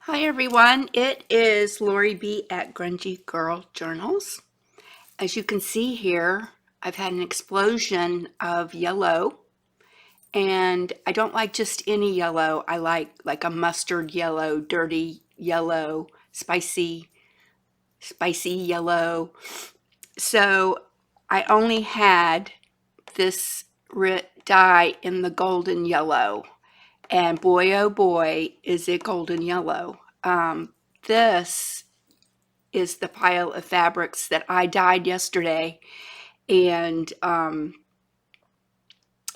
Hi everyone, it is Lori B at Grungy Girl Journals. As you can see here, I've had an explosion of yellow, and I don't like just any yellow. I like a mustard yellow, dirty yellow, spicy yellow. So I only had this dye in the golden yellow, and boy oh boy is it golden yellow. This is the pile of fabrics that I dyed yesterday, and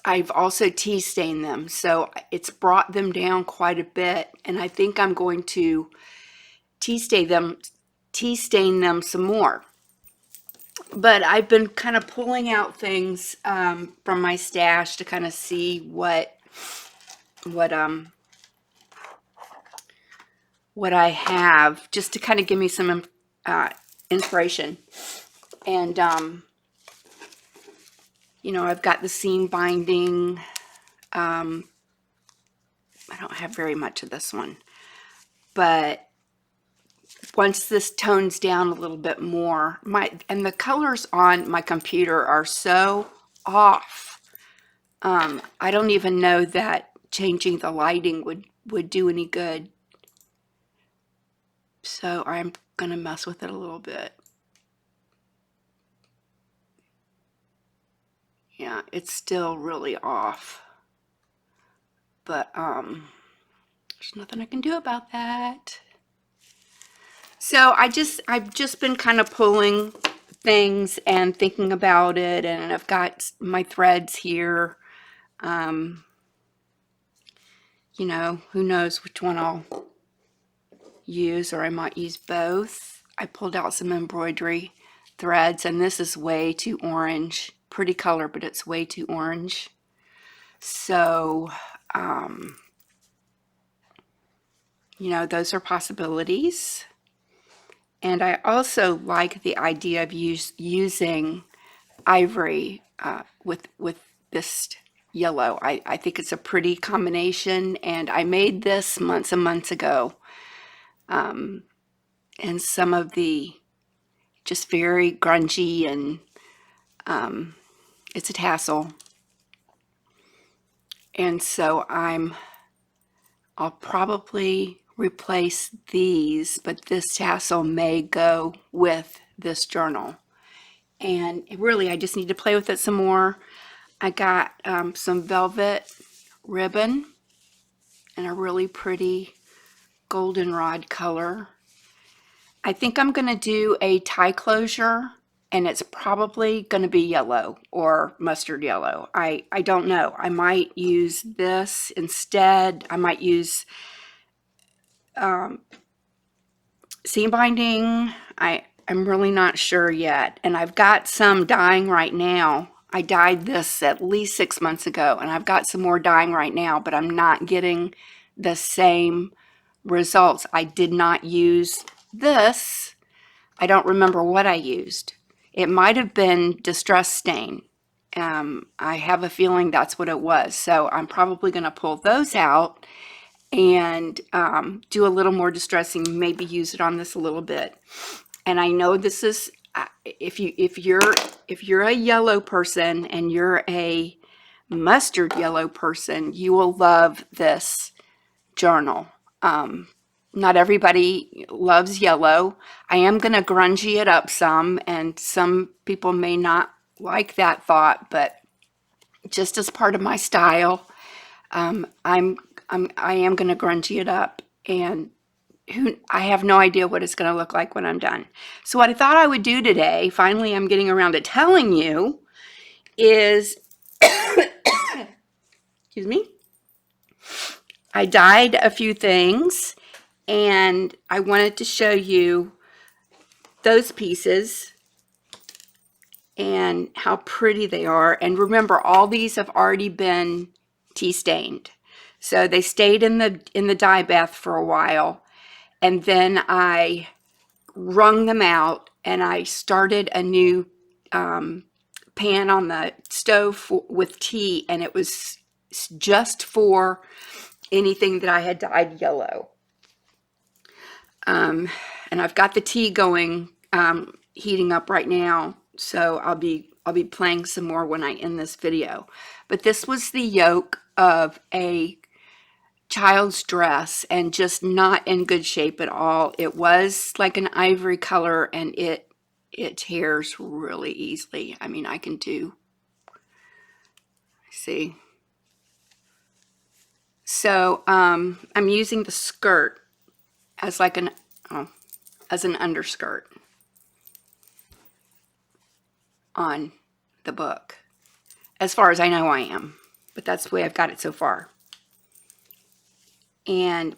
I've also tea stained them, so it's brought them down quite a bit, and I think I'm going to tea stain them some more. But I've been kind of pulling out things from my stash to kind of see what what I have, just to kind of give me some inspiration. And I've got the seam binding. I don't have very much of this one, but once this tones down a little bit more, and the colors on my computer are so off. I don't even know that changing the lighting would do any good. So I'm gonna mess with it a little bit. Yeah, it's still really off, but there's nothing I can do about that. So I've just been kind of pulling things and thinking about it, and I've got my threads here. Who knows which one I'll use, or I might use both. I pulled out some embroidery threads, and this is way too orange. Pretty color, but it's way too orange. So, those are possibilities. And I also like the idea of using ivory with this yellow. I think it's a pretty combination, and I made this months and months ago. And some of the just very grungy, and it's a tassel. And so I'll probably replace these, but this tassel may go with this journal. And really, I just need to play with it some more. I got some velvet ribbon and a really pretty goldenrod color. I think I'm going to do a tie closure, and it's probably going to be yellow or mustard yellow. I don't know. I might use this instead. I might use seam binding. I'm really not sure yet. And I've got some dyeing right now. I dyed this at least 6 months ago, and I've got some more dyeing right now, but I'm not getting the same results. I did not use this. I don't remember what I used. It might have been Distress Stain. I have a feeling that's what it was. So I'm probably going to pull those out and do a little more distressing, maybe use it on this a little bit. And I know this is, if you're a yellow person and you're a mustard yellow person, you will love this journal. Not everybody loves yellow. I am going to grungy it up some, and some people may not like that thought, but just as part of my style, I am going to grungy it up, and I have no idea what it's going to look like when I'm done. So what I thought I would do today, finally I'm getting around to telling you, is, excuse me, I dyed a few things, and I wanted to show you those pieces and how pretty they are. And remember, all these have already been tea stained. So they stayed in the dye bath for a while, and then I wrung them out, and I started a new pan on the stove with tea, and it was just for anything that I had dyed yellow. And I've got the tea going, heating up right now. So I'll be playing some more when I end this video. But this was the yoke of a child's dress, and just not in good shape at all. It was like an ivory color, and it tears really easily. I mean, I can do, see. So I'm using the skirt as like an as an underskirt on the book. As far as I know, I am, but that's the way I've got it so far.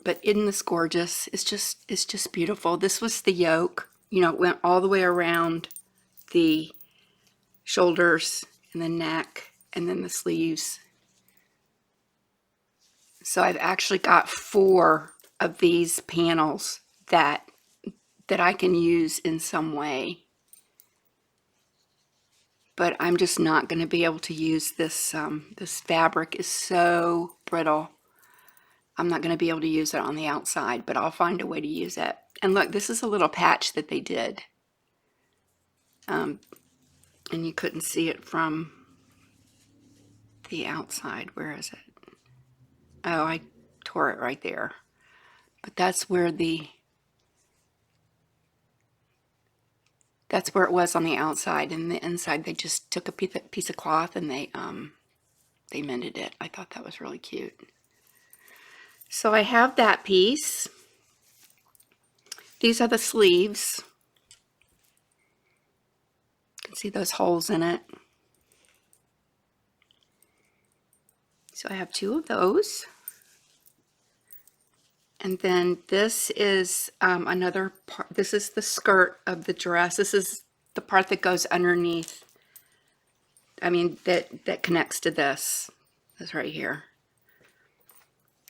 But isn't this gorgeous? It's just beautiful. This was the yoke. You know, it went all the way around the shoulders and the neck and then the sleeves. So I've actually got 4 of these panels that I can use in some way. But I'm just not going to be able to use this. This fabric is so brittle. I'm not going to be able to use it on the outside, but I'll find a way to use it. And look, this is a little patch that they did. And you couldn't see it from the outside. Where is it? Oh, I tore it right there. But that's where it was on the outside, and the inside they just took a piece of cloth and they mended it. I thought that was really cute. So I have that piece. These are the sleeves. You can see those holes in it. So I have 2 of those. And then this is another part. This is the skirt of the dress. This is the part that goes underneath. I mean, that connects to this. This right here.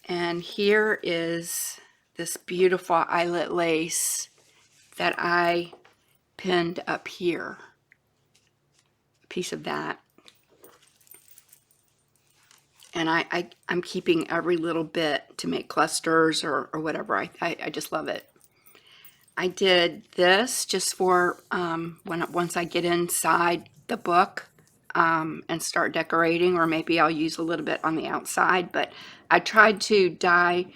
And here is this beautiful eyelet lace that I pinned up here. A piece of that. And I'm keeping every little bit to make clusters or whatever. I just love it. I did this just for once I get inside the book and start decorating, or maybe I'll use a little bit on the outside. But I tried to dye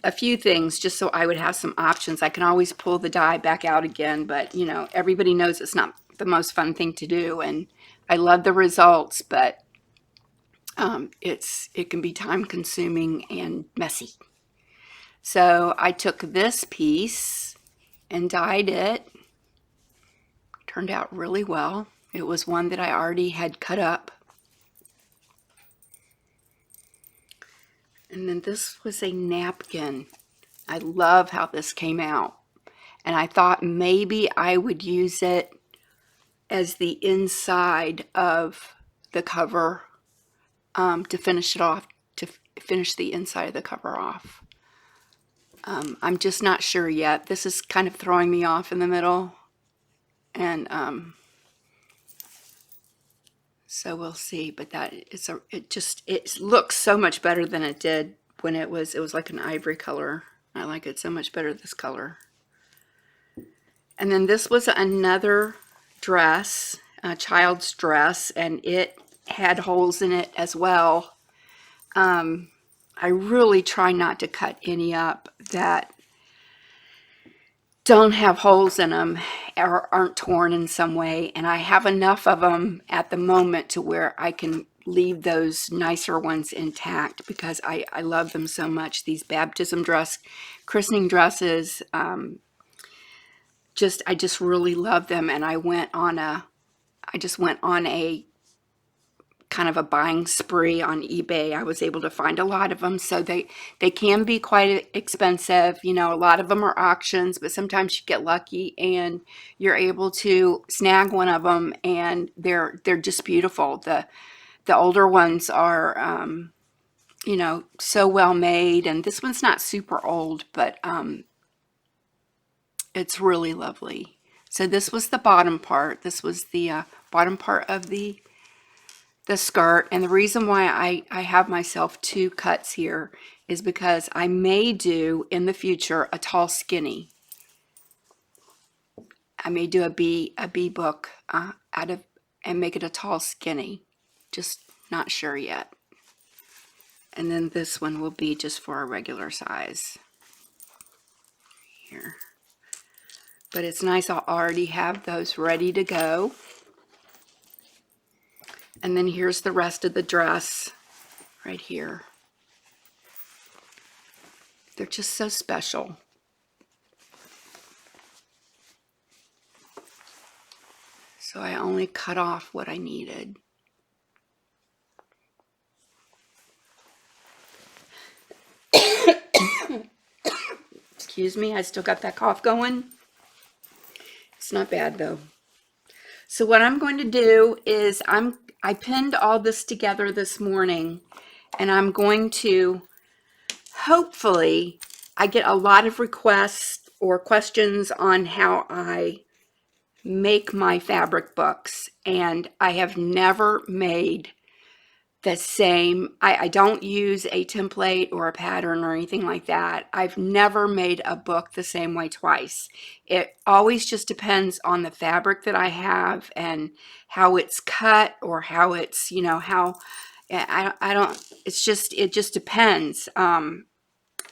a few things just so I would have some options. I can always pull the dye back out again, but you know, everybody knows it's not the most fun thing to do, and I love the results, but it can be time consuming and messy. So I took this piece and dyed it. Turned out really well. It was one that I already had cut up. And then this was a napkin. I love how this came out. And I thought maybe I would use it as the inside of the cover to finish it off, to finish the inside of the cover off. I'm just not sure yet. This is kind of throwing me off in the middle. And so we'll see, but it looks so much better than it did when it was like an ivory color. I like it so much better, this color. And then this was another dress, a child's dress, and it had holes in it as well. I really try not to cut any up that don't have holes in them or aren't torn in some way, and I have enough of them at the moment to where I can leave those nicer ones intact because I love them so much. These baptism dress, christening dresses, I just really love them, and I just went on a kind of a buying spree on eBay. I was able to find a lot of them, so they can be quite expensive. You know, a lot of them are auctions, but sometimes you get lucky and you're able to snag one of them, and they're just beautiful. The older ones are you know, so well made, and this one's not super old, but it's really lovely. So this was the bottom part. This was the bottom part of the the skirt. And the reason why I have myself 2 cuts here is because I may do in the future a tall skinny. I may do a B book out of and make it a tall skinny. Just not sure yet. And then this one will be just for a regular size here. But it's nice, I'll already have those ready to go. And then here's the rest of the dress right here. They're just so special. So I only cut off what I needed. Excuse me, I still got that cough going. It's not bad though. So what I'm going to do is I pinned all this together this morning, and I'm going to, hopefully, I get a lot of requests or questions on how I make my fabric books, and I have never made the same. I don't use a template or a pattern or anything like that. I've never made a book the same way twice. It always just depends on the fabric that I have and how it's cut, or how it's, you know, how I don't, it's just, it just depends.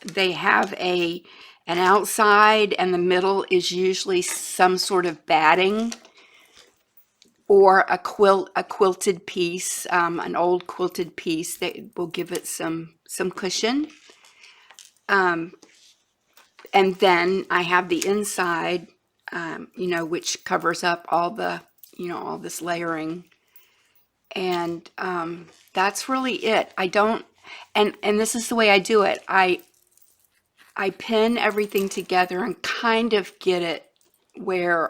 They have an outside, and the middle is usually some sort of batting or a quilted piece, an old quilted piece that will give it some cushion. And then I have the inside, you know, which covers up all the, you know, all this layering. And that's really it. I don't, and this is the way I do it. I pin everything together and kind of get it where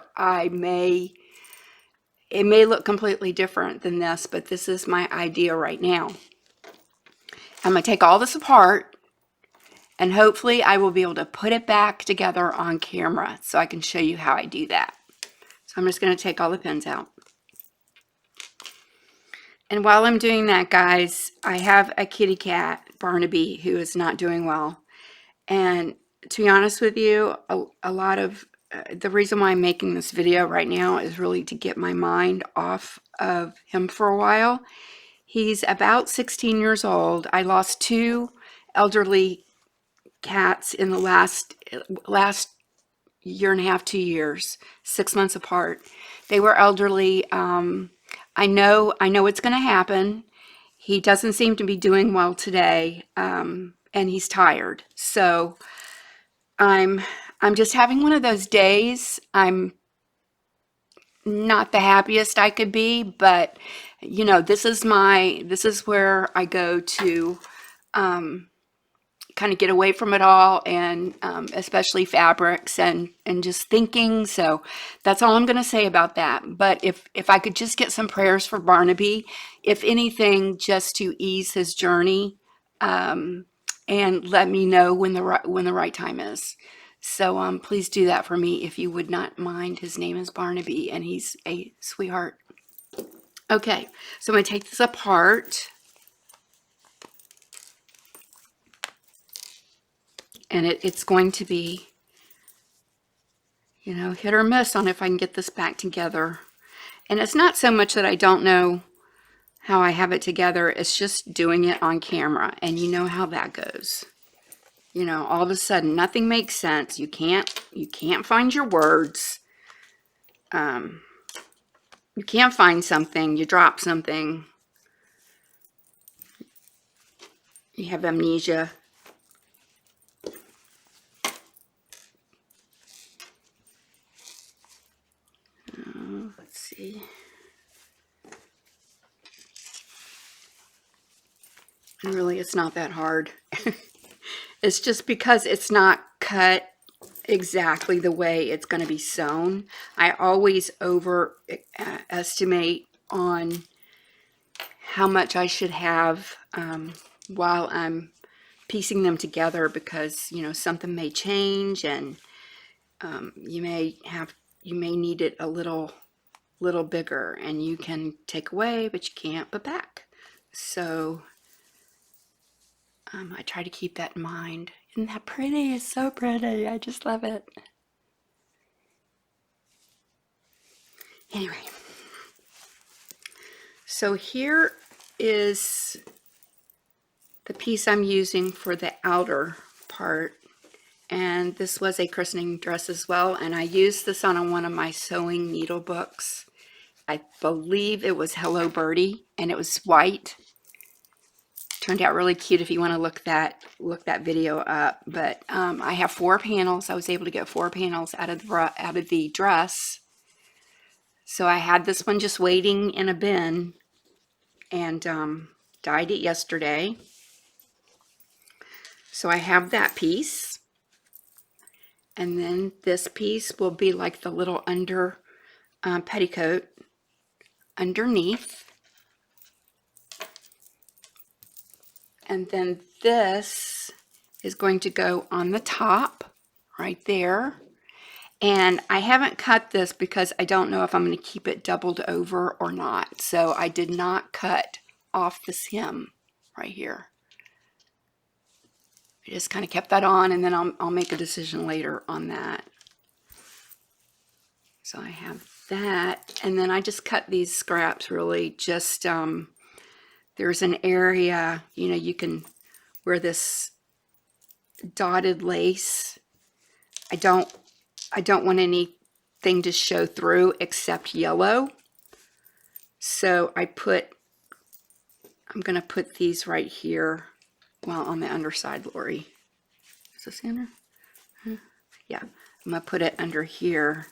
it may look completely different than this, but this is my idea right now. I'm going to take all this apart, and hopefully I will be able to put it back together on camera so I can show you how I do that. So I'm just going to take all the pins out. And while I'm doing that, guys, I have a kitty cat, Barnaby, who is not doing well. And to be honest with you, a lot of the reason why I'm making this video right now is really to get my mind off of him for a while. He's about 16 years old. I lost 2 elderly cats in the last year and a half, 2 years, 6 months apart. They were elderly. I know it's going to happen. He doesn't seem to be doing well today, and he's tired. So I'm just having one of those days. I'm not the happiest I could be, but you know, this is where I go to kind of get away from it all, and especially fabrics and just thinking. So that's all I'm going to say about that. But if I could just get some prayers for Barnaby, if anything, just to ease his journey, and let me know when the right time is. So please do that for me if you would not mind. His name is Barnaby, and he's a sweetheart. Okay, so I'm going to take this apart. And it's going to be, you know, hit or miss on if I can get this back together. And it's not so much that I don't know how I have it together, it's just doing it on camera. And you know how that goes. You know, all of a sudden nothing makes sense. You can't find your words. You can't find something, you drop something. You have amnesia. Let's see. And really, it's not that hard. It's just because it's not cut exactly the way it's going to be sewn. I always overestimate on how much I should have while I'm piecing them together, because you know, something may change, and you may need it a little little bigger, and you can take away, but you can't put back. So I try to keep that in mind. Isn't that pretty? It's so pretty. I just love it. Anyway, so here is the piece I'm using for the outer part. And this was a christening dress as well. And I used this on one of my sewing needle books. I believe it was Hello Birdie, and it was white. Turned out really cute if you want to look that video up. But I have 4 panels. I was able to get 4 panels out of the dress. So I had this one just waiting in a bin, and dyed it yesterday. So I have that piece, and then this piece will be like the little under petticoat underneath. And then this is going to go on the top right there. And I haven't cut this because I don't know if I'm going to keep it doubled over or not. So I did not cut off this hem right here. I just kind of kept that on, and then I'll make a decision later on that. So I have that, and then I just cut these scraps really just, there's an area, you know, you can wear this dotted lace. I don't want anything to show through except yellow. So I'm going to put these right here, well, on the underside, Lori. Is this in there? Yeah, I'm going to put it under here,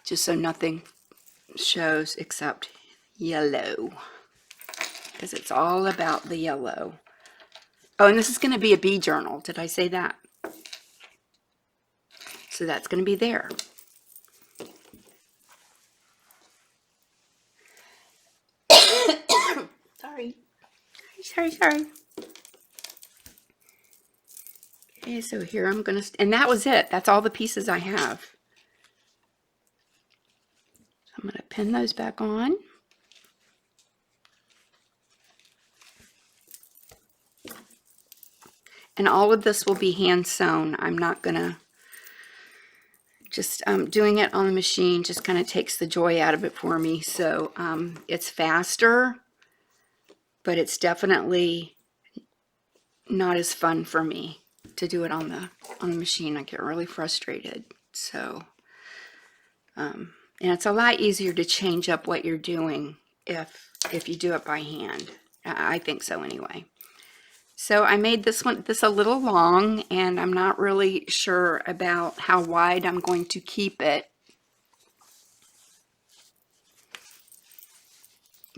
just so nothing shows except yellow, because it's all about the yellow. Oh, and this is going to be a bee journal. Did I say that? So that's going to be there. Sorry. Okay, so here I'm going to, and that was it. That's all the pieces I have. I'm going to pin those back on. And all of this will be hand sewn. I'm not going to just doing it on the machine just kind of takes the joy out of it for me. So it's faster, but it's definitely not as fun for me to do it on the machine. I get really frustrated. So and it's a lot easier to change up what you're doing if you do it by hand. I think so anyway. So I made this a little long, and I'm not really sure about how wide I'm going to keep it.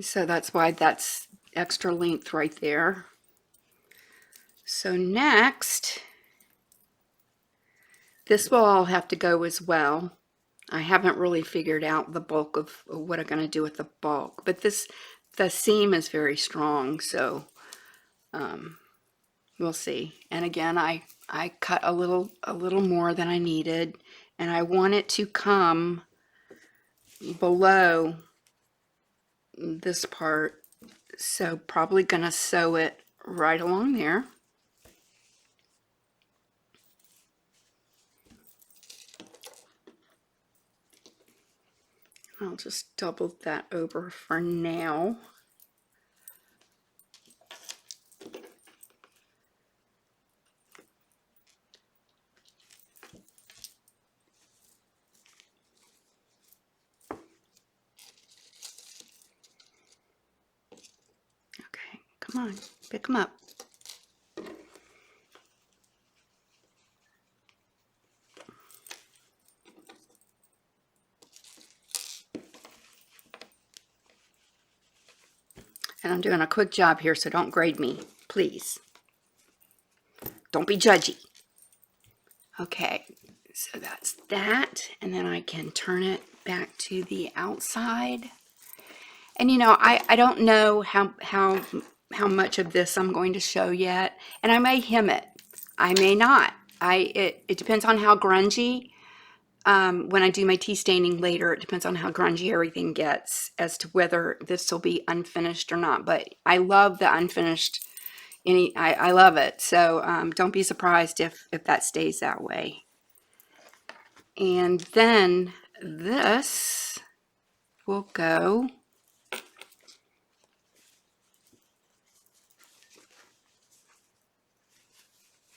So that's why that's extra length right there. So next, this will all have to go as well. I haven't really figured out the bulk of what I'm going to do with the bulk, but the seam is very strong, so we'll see. And again, I cut a little more than I needed, and I want it to come below this part, so probably gonna sew it right along there. I'll just double that over for now. Okay, come on, pick them up. And I'm doing a quick job here, so don't grade me, please. Don't be judgy. Okay, so that's that, and then I can turn it back to the outside. And you know, I don't know how much of this I'm going to show yet, and I may hem it. I may not. It depends on how grungy when I do my tea staining later. It depends on how grungy everything gets as to whether this will be unfinished or not. But I love the unfinished. I love it. So don't be surprised if that stays that way. And then this will go.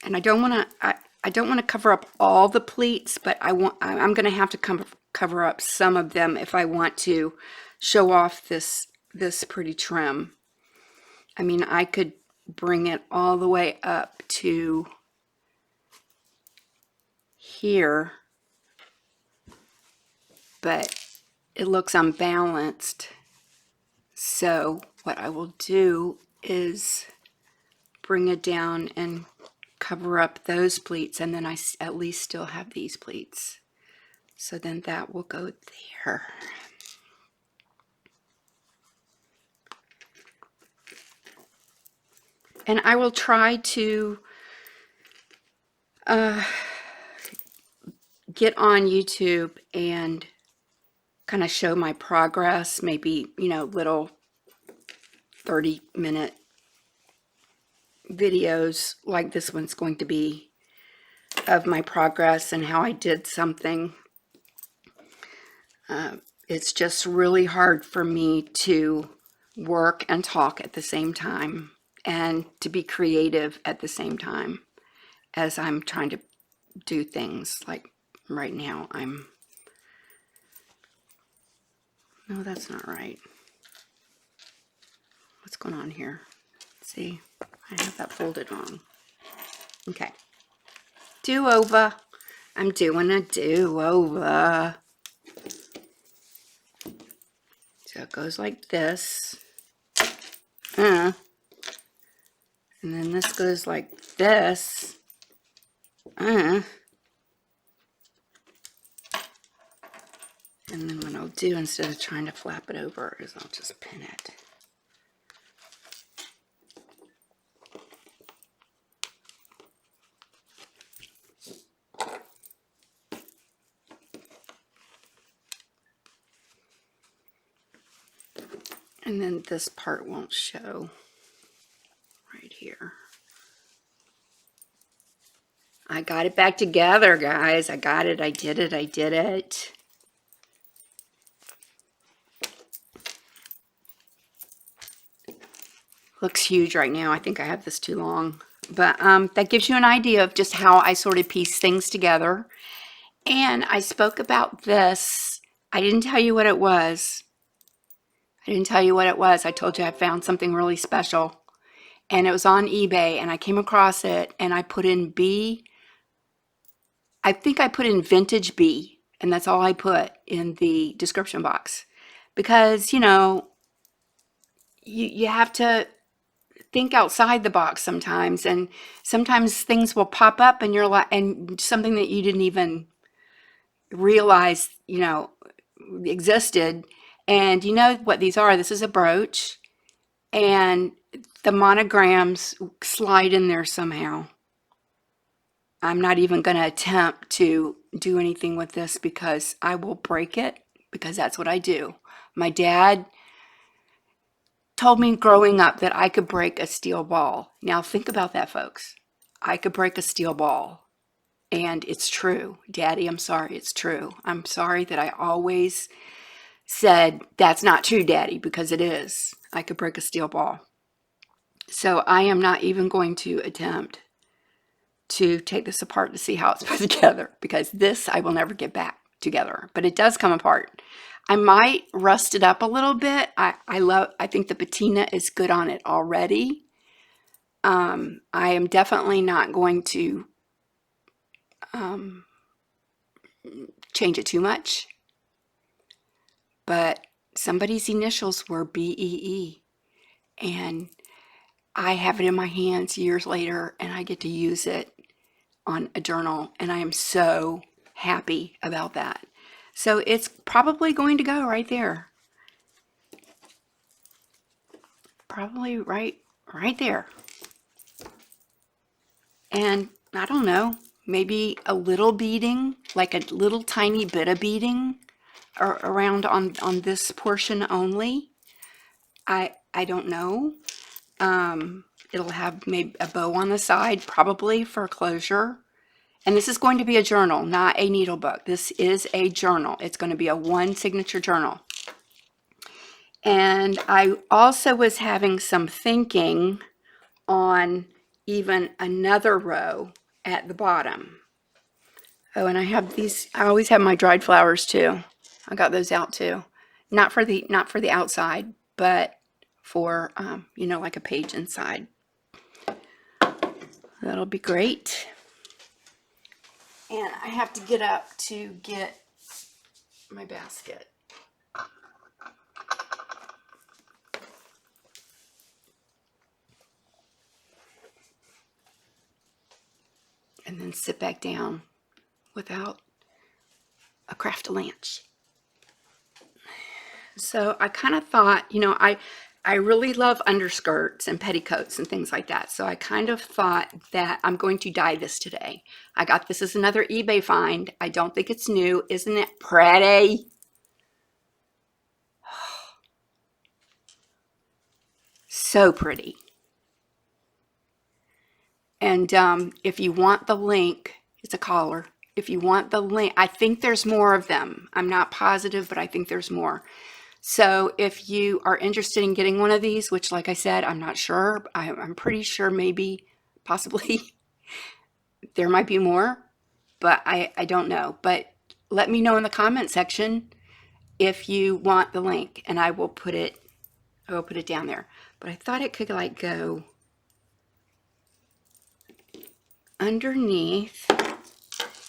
And I don't want to. I don't want to cover up all the pleats, but I'm going to have to cover up some of them if I want to show off this pretty trim. I mean, I could bring it all the way up to here, but it looks unbalanced. So what I will do is bring it down and cover up those pleats, and then I at least still have these pleats. So then that will go there. And I will try to get on YouTube and kind of show my progress, maybe, little 30-minute videos like this one's going to be of my progress and how I did something. It's just really hard for me to work and talk at the same time and to be creative at the same time as I'm trying to do things. Like right now no, that's not right. What's going on here? See, I have that folded wrong. Okay. Do-over. I'm doing a do-over. So it goes like this. And then this goes like this. And then what I'll do, instead of trying to flap it over, is I'll just pin it. And then this part won't show right here. I got it back together, guys. I got it. I did it. I did it. Looks huge right now. I think I have this too long. But that gives you an idea of just how I sort of piece things together. And I spoke about this. I didn't tell you what it was. I told you I found something really special. And it was on eBay, and I came across it, and I put in B. I think I put in vintage B, and that's all I put in the description box. Because, you have to think outside the box sometimes, and sometimes things will pop up and you're like, and something that you didn't even realize, existed. And you know what these are? This is a brooch, and the monograms slide in there somehow. I'm not even going to attempt to do anything with this because I will break it, because that's what I do. My dad told me growing up that I could break a steel ball. Now think about that, folks. I could break a steel ball. And it's true. Daddy, I'm sorry, it's true. I'm sorry that I always said, that's not true, Daddy, because it is. I could break a steel ball. So I am not even going to attempt to take this apart to see how it's put together, because this I will never get back together. But it does come apart. I might rust it up a little bit. I think the patina is good on it already. I am definitely not going to change it too much. But somebody's initials were BEE, and I have it in my hands years later, and I get to use it on a journal, and I am so happy about that. So it's probably going to go right there. Probably right there. And I don't know, maybe a little beading, like a little tiny bit of beading around on this portion only. I don't know. It'll have maybe a bow on the side, probably for closure. And this is going to be a journal, not a needle book. This is a journal. It's going to be a one signature journal. And I also was having some thinking on even another row at the bottom. Oh, and I have these, I always have my dried flowers too. I got those out too. Not for the outside, but for, you know, like a page inside. That'll be great. And I have to get up to get my basket. And then sit back down without a craft lunch. So I kind of thought, you know, I really love underskirts and petticoats and things like that. So I kind of thought that I'm going to dye this today. I got this as another eBay find. I don't think it's new. Isn't it pretty? So pretty. And if you want the link, it's a collar. If you want the link, I think there's more of them. I'm not positive, but I think there's more. So if you are interested in getting one of these, which like I said, I'm not sure. I'm pretty sure maybe, possibly, there might be more, but I don't know. But let me know in the comment section if you want the link, and I will put it down there. But I thought it could like go underneath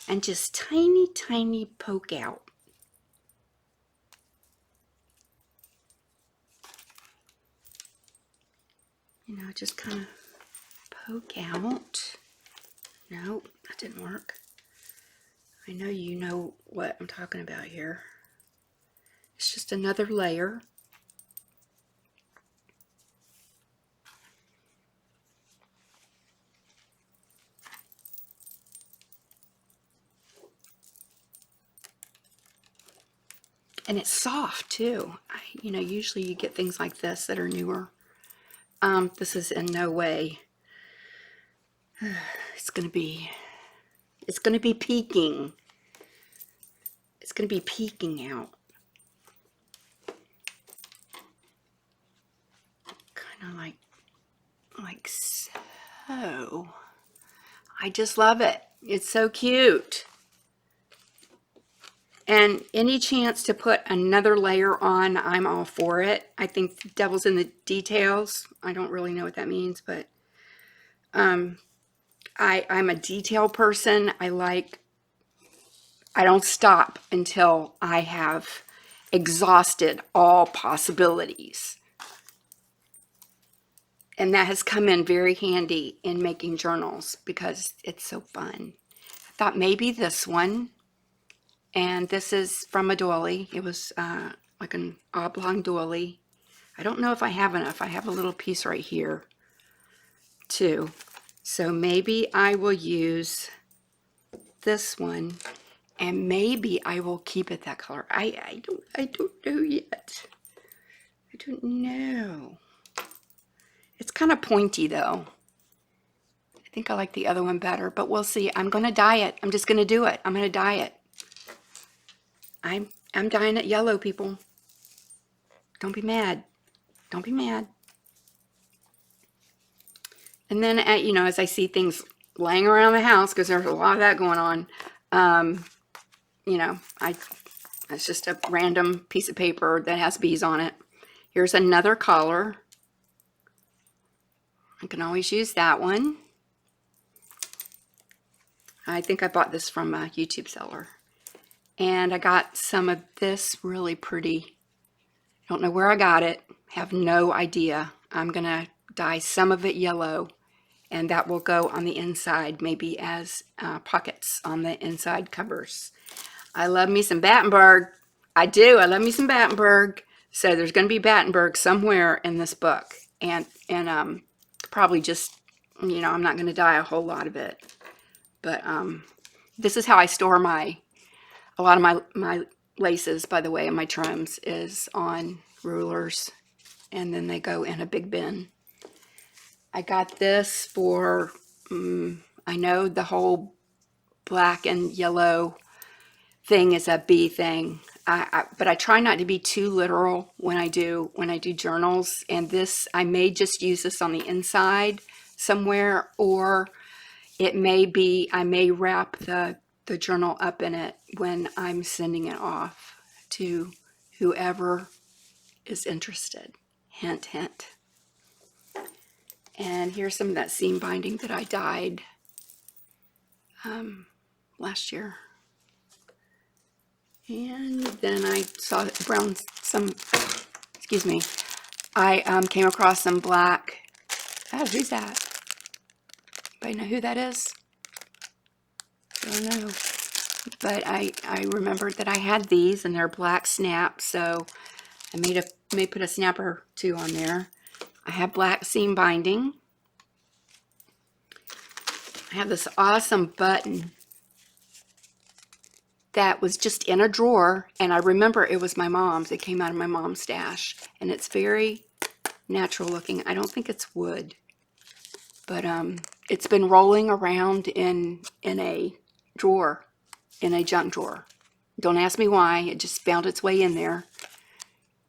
and just tiny poke out. You know, just kind of poke out. Nope, that didn't work. I know you know what I'm talking about here. It's just another layer. And it's soft too. You know, usually you get things like this that are newer. This is in no way. It's gonna be peeking. It's gonna be peeking out. Kind of like so. I just love it. It's so cute. And any chance to put another layer on, I'm all for it. I think the devil's in the details. I don't really know what that means, but I'm a detail person. I don't stop until I have exhausted all possibilities. And that has come in very handy in making journals because it's so fun. I thought maybe this one. And this is from a doily. It was like an oblong doily. I don't know if I have enough. I have a little piece right here too. So maybe I will use this one, and maybe I will keep it that color. I don't know yet. I don't know. It's kind of pointy though. I think I like the other one better, but we'll see. I'm going to dye it. I'm just going to do it. I'm going to dye it. I'm dyeing it yellow, people. Don't be mad. Don't be mad. And then, you know, as I see things laying around the house, because there's a lot of that going on, you know, it's just a random piece of paper that has bees on it. Here's another collar. I can always use that one. I think I bought this from a YouTube seller. And I got some of this really pretty. Don't know where I got it. Have no idea. I'm going to dye some of it yellow, and that will go on the inside, maybe as pockets on the inside covers. I love me some Battenberg. I do. I love me some Battenberg. So there's going to be Battenberg somewhere in this book. And probably just, you know, I'm not going to dye a whole lot of it. But this is how I store a lot of my laces, by the way, and my trims is on rulers, and then they go in a big bin. I got this for, I know the whole black and yellow thing is a bee thing. But I try not to be too literal when I do journals. And this, I may just use this on the inside somewhere, or it may be, I may wrap the journal up in it when I'm sending it off to whoever is interested. Hint, hint. And here's some of that seam binding that I dyed last year. And then I saw excuse me, I came across some black, oh, who's that? Anybody know who that is? I don't know. But I remembered that I had these and they're black snap, so I may put a snap or two on there. I have black seam binding. I have this awesome button that was just in a drawer, and I remember it was my mom's. It came out of my mom's stash, and it's very natural looking. I don't think it's wood, but it's been rolling around in a drawer, in a junk drawer. Don't ask me why. It just found its way in there,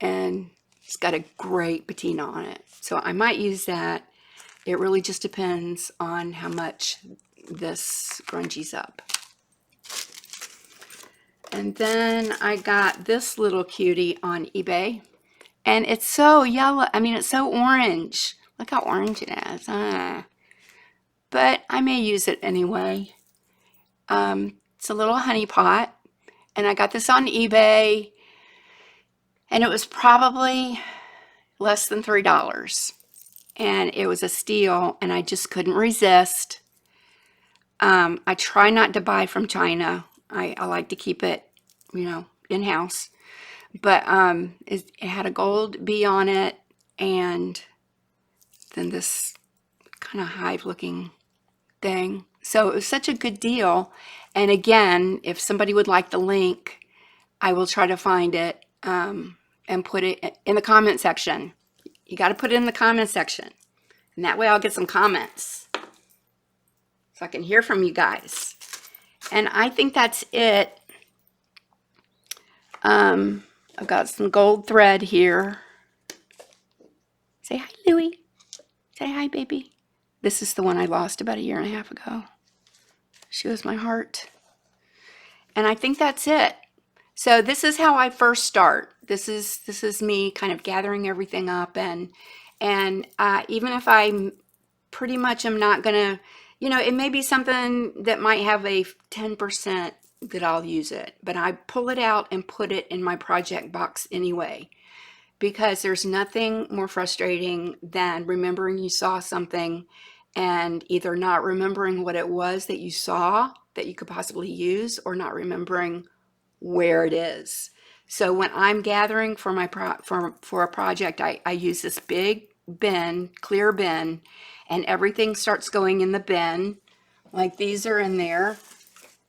and it's got a great patina on it. So I might use that. It really just depends on how much this grungies up. And then I got this little cutie on eBay, and it's so yellow. I mean, it's so orange. Look how orange it is. But I may use it anyway. It's a little honey pot, and I got this on eBay, and it was probably less than $3. And it was a steal, and I just couldn't resist. I try not to buy from China. I like to keep it, in-house. But it had a gold bee on it, and then this kind of hive-looking thing. So it was such a good deal. And again, if somebody would like the link, I will try to find it and put it in the comment section. You got to put it in the comment section, and that way I'll get some comments so I can hear from you guys. And I think that's it. I've got some gold thread here. Say hi, Louie. Say hi, baby. This is the one I lost about 1.5 years ago. She was my heart. And I think that's it. So this is how I first start. This is me kind of gathering everything up, and even if I pretty much am not gonna, it may be something that might have a 10% that I'll use it, but I pull it out and put it in my project box anyway, because there's nothing more frustrating than remembering you saw something and either not remembering what it was that you saw that you could possibly use, or not remembering where it is. So when I'm gathering for my for a project, I use this big bin, clear bin, and everything starts going in the bin. Like these are in there,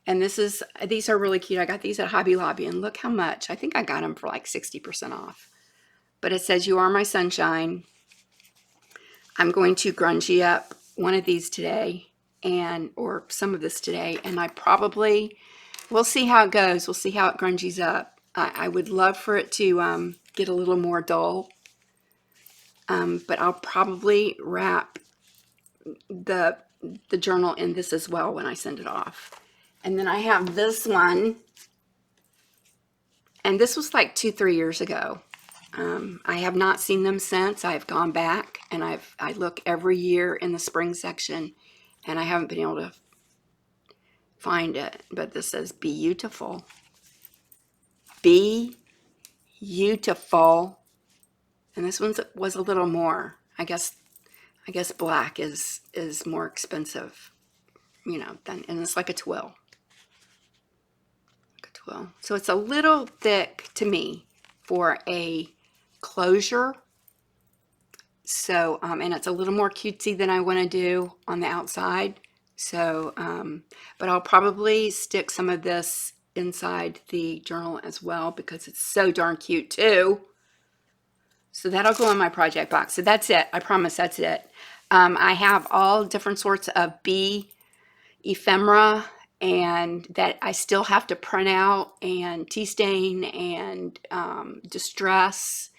and these are really cute. I got these at Hobby Lobby, and look how much. I think I got them for like 60% off. But it says, "You are my sunshine." I'm going to grungy up one of these today, or some of this today, and we'll see how it goes. We'll see how it grungies up. I would love for it to get a little more dull, but I'll probably wrap the journal in this as well when I send it off. And then I have this one, and this was like 2-3 years ago. I have not seen them since. I've gone back, and I look every year in the spring section, and I haven't been able to find it. But this says beautiful. Be beautiful. And this one was a little more. I guess black is more expensive, and it's like a twill. So it's a little thick to me for a closure. So and it's a little more cutesy than I want to do on the outside. So, but I'll probably stick some of this inside the journal as well because it's so darn cute too. So that'll go in my project box. So that's it. I promise that's it. I have all different sorts of bee ephemera and that I still have to print out, and tea stain, and distress.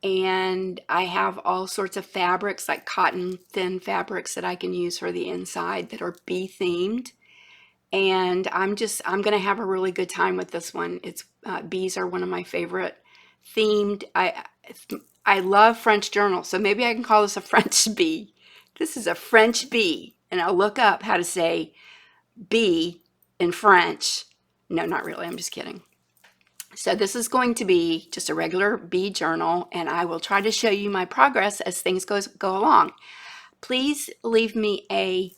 And I have all sorts of fabrics like cotton thin fabrics that I can use for the inside that are bee themed. And I'm gonna have a really good time with this one. It's bees are one of my favorite themed. I love French journals, so maybe I can call this a French bee. This is a French bee, and I'll look up how to say bee in French. No, not really. I'm just kidding. So this is going to be just a regular bee journal, and I will try to show you my progress as things go along. Please leave me a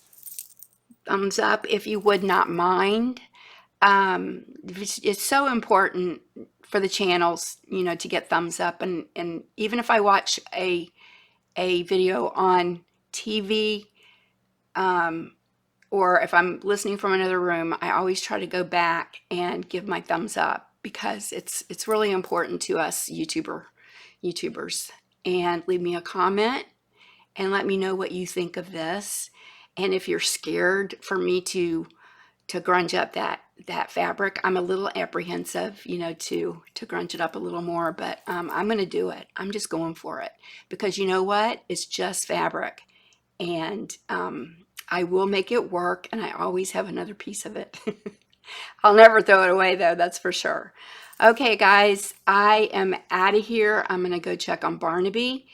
thumbs up if you would not mind. It's so important for the channels, to get thumbs up, and even if I watch a video on TV, or if I'm listening from another room, I always try to go back and give my thumbs up because it's really important to us YouTubers. And leave me a comment and let me know what you think of this. And if you're scared for me to grunge up that fabric, I'm a little apprehensive, to grunge it up a little more, but I'm going to do it. I'm just going for it because you know what? It's just fabric, and I will make it work, and I always have another piece of it. I'll never throw it away though, that's for sure. Okay, guys, I am out of here. I'm going to go check on Barnaby.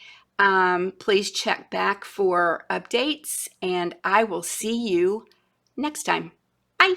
Please check back for updates, and I will see you next time. Bye.